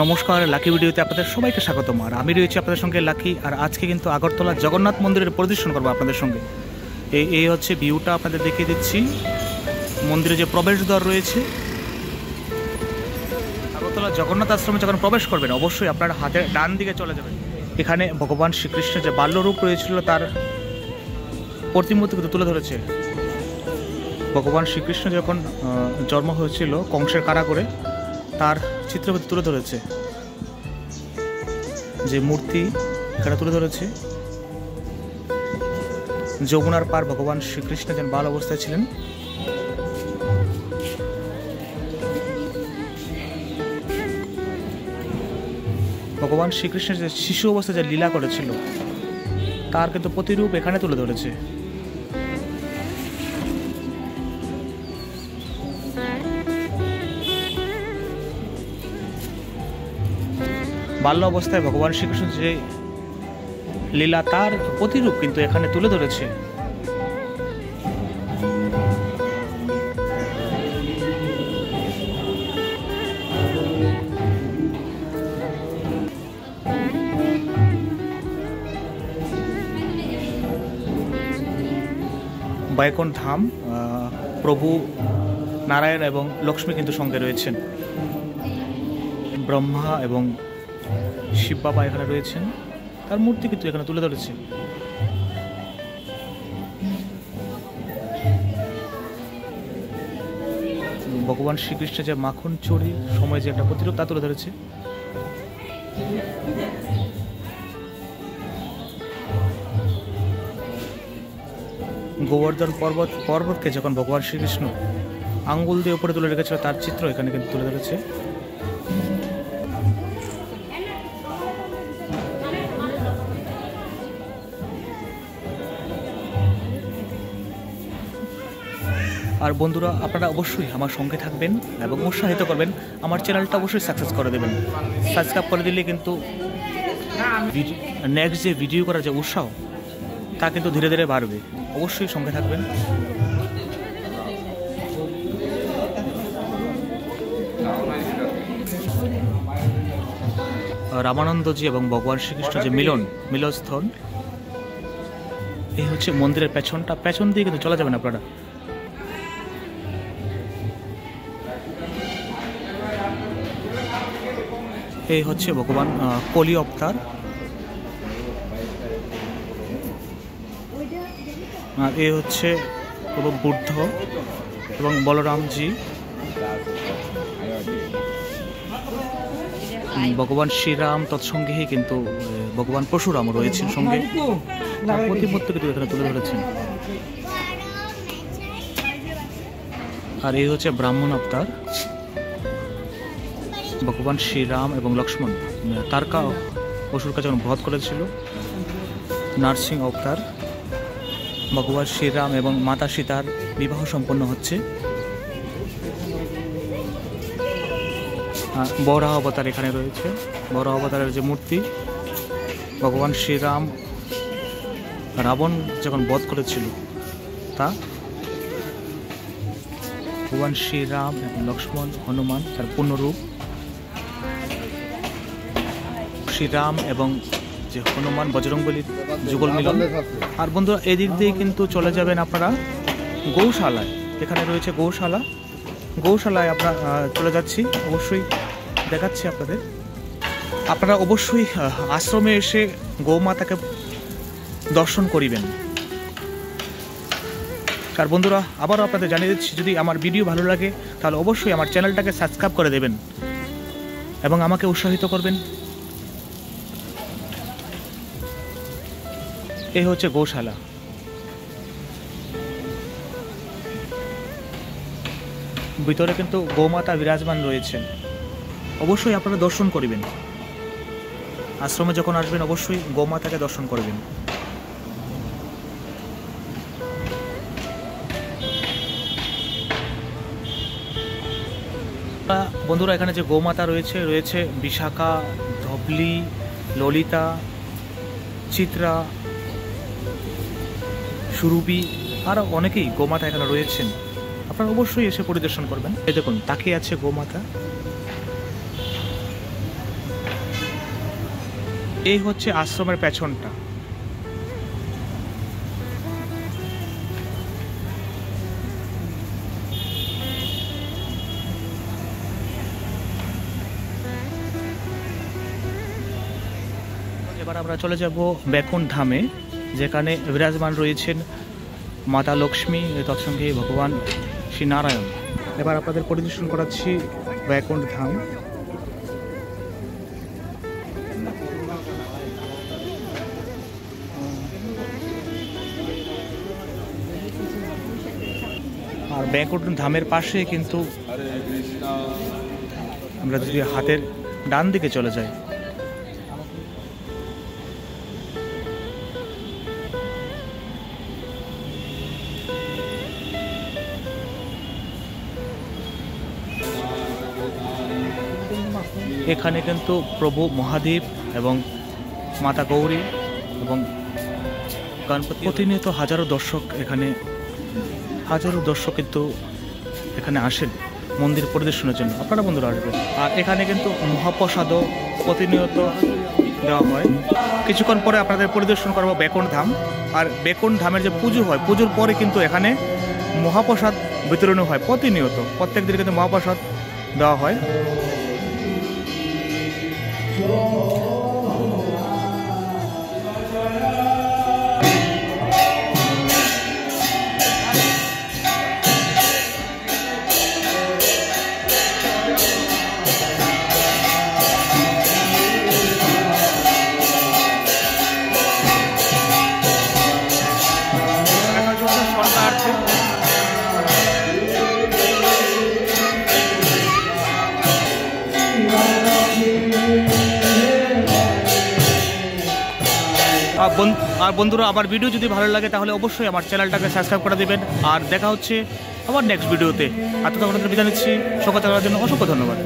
নমস্কার, লাকি ভিডিওতে আপনাদের সবাইকে স্বাগতম। আর আমি রয়েছি আপনাদের সঙ্গে লাকি। আর আজকে কিন্তু আগরতলা জগন্নাথ মন্দিরের পরিদর্শন করবো আপনাদের সঙ্গে। এই হচ্ছে ভিউটা আপনাদের দেখিয়ে দিচ্ছি। মন্দিরে যে প্রবেশদ্বার রয়েছে, আগরতলা জগন্নাথ আশ্রমে যখন প্রবেশ করবেন অবশ্যই আপনার হাতের ডান দিকে চলে যাবেন। এখানে ভগবান শ্রীকৃষ্ণের যে বাল্যরূপ রয়েছিল তার প্রতিমূর্তি কিন্তু তুলে ধরেছে। ভগবান শ্রীকৃষ্ণ যখন জন্ম হয়েছিল কংসের কারাগারে, তার চিত্র তুলে ধরেছে, যে মূর্তি এখানে তুলে ধরেছে। যমুনার পার ভগবান শ্রীকৃষ্ণ যেন বাল অবস্থায় ছিলেন। ভগবান শ্রীকৃষ্ণের যে শিশু অবস্থায় যে লীলা করেছিল তার কিন্তু প্রতিরূপ এখানে তুলে ধরেছে। বাল্য অবস্থায় ভগবান শ্রীকৃষ্ণ যে লীলা তার প্রতিরূপ কিন্তু এখানে তুলে ধরেছে। বৈকুণ্ঠ ধাম, প্রভু নারায়ণ এবং লক্ষ্মী কিন্তু সঙ্গে রয়েছেন। ব্রহ্মা এবং শিব বাবা এখানে রয়েছেন, তার মূর্তি কিন্তু এখানে তুলে ধরেছে। ভগবান শ্রীকৃষ্ণের যে মাখন চুরির সময় যে একটা প্রতিরূপ তা তুলে ধরেছে। গোবর্ধন পর্বতকে যখন ভগবান শ্রীকৃষ্ণ আঙ্গুল দিয়ে উপরে তুলে রেখেছিল তার চিত্র এখানে কিন্তু তুলে ধরেছে। আর বন্ধুরা, আপনারা অবশ্যই আমার সঙ্গে থাকবেন এবং উৎসাহিত করবেন। আমার চ্যানেলটা অবশ্যই সাকসেস করে দেবেন। সাবস্ক্রাইব করে দিলে কিন্তু নেক্সট যে ভিডিও করার যে উৎসাহ তা কিন্তু ধীরে ধীরে বাড়বে। অবশ্যই সঙ্গে থাকবেন। রামানন্দজি এবং ভগবান শ্রীকৃষ্ণ যে মিলনস্থল, এই হচ্ছে মন্দিরের পেছনটা। পেছন দিয়ে কিন্তু চলে যাবেন আপনারা। এই হচ্ছে ভগবান কলি অবতার। আর এই হচ্ছে বুদ্ধ এবং বলরামজি। ভগবান শ্রীরাম তৎসঙ্গেই কিন্তু ভগবান পরশুরাম রয়েছেন সঙ্গে, প্রতিমূর্তি কিন্তু এখানে তুলে ধরেছেন। আর এই হচ্ছে ব্রাহ্মণ অবতার। ভগবান শ্রীরাম এবং লক্ষ্মণ তারকা অসুরকে যখন বধ করেছিল। নারসিংহ অবতার, ভগবান শ্রীরাম এবং মাতা সীতার বিবাহ সম্পন্ন হচ্ছে। বরাহ অবতার এখানে রয়েছে। বরাহ অবতারের যে মূর্তি, ভগবান শ্রীরাম রাবণ যখন বধ করেছিল তা। ভগবান শ্রীরাম এবং লক্ষ্মণ হনুমান তার পূর্ণরূপ। শ্রীরাম এবং যে হনুমান বজরংবলীর যুগল মিলন। আর বন্ধুরা, এদিক দিয়ে কিন্তু চলে যাবেন আপনারা গৌশালায়। এখানে রয়েছে গৌশালা। গৌশালায় আপনারা চলে যাচ্ছি, অবশ্যই দেখাচ্ছি আপনাদের। আপনারা অবশ্যই আশ্রমে এসে গৌমাতাকে দর্শন করিবেন। আর বন্ধুরা, আবারও আপনাদের জানিয়ে দিচ্ছি, যদি আমার ভিডিও ভালো লাগে তাহলে অবশ্যই আমার চ্যানেলটাকে সাবস্ক্রাইব করে দেবেন এবং আমাকে উৎসাহিত করবেন। এই হচ্ছে গৌশালা। ভিতরে কিন্তু গৌমাতা বিরাজমান রয়েছেন। অবশ্যই আপনারা দর্শন করবেন। আশ্রমে যখন আসবেন অবশ্যই গৌমাতাকে দর্শন করবেন। বন্ধুরা, এখানে যে গৌমাতা রয়েছে বিশাখা, ধবলি, ললিতা, চিত্রা, সুরভি, আরও অনেকেই গোমাতা এখানে রয়েছেন। আপনারা অবশ্যই এসে পরিদর্শন করবেন। এই দেখুন, তাকিয়ে আছে গোমাতা। এই হচ্ছে আশ্রমের পেছনটা। এবার আমরা চলে যাব বৈকুণ্ঠ ধামে, যেখানে বিরাজমান রয়েছেন মাতা লক্ষ্মী, তৎসঙ্গে ভগবান শ্রী নারায়ণ। এবার আপনাদের পরিদর্শন করাচ্ছি বৈকুণ্ঠ ধাম। আর বৈকুণ্ঠ ধামের পাশে কিন্তু আমরা যদি হাতের ডান দিকে চলে যাই, এখানে কিন্তু প্রভু মহাদেব এবং মাতা গৌরী এবং গণপতি, প্রতিনিয়ত হাজারো দর্শক কিন্তু এখানে আসেন মন্দির পরিদর্শনের জন্য। আপনারা বন্ধুরা আসবেন। আর এখানে কিন্তু মহাপ্রসাদও প্রতিনিয়ত দেওয়া হয়। কিছুক্ষণ পরে আপনাদের পরিদর্শন করবো বৈকুণ্ঠ ধাম। আর বৈকুণ্ঠ ধামের যে পুজো হয়, পুজোর পরে কিন্তু এখানে মহাপ্রসাদ বিতরণও হয় প্রতিনিয়ত। প্রত্যেক দিন কিন্তু মহাপ্রসাদ দেওয়া হয়। আর বন্ধুরা, আমার ভিডিও যদি ভালো লাগে তাহলে অবশ্যই আমার চ্যানেলটাকে সাবস্ক্রাইব করে দেবেন। আর দেখা হচ্ছে আবার নেক্সট ভিডিওতে। আর ততক্ষণ বিদায় নিচ্ছি। সকল থাকার জন্য অসংখ্য ধন্যবাদ।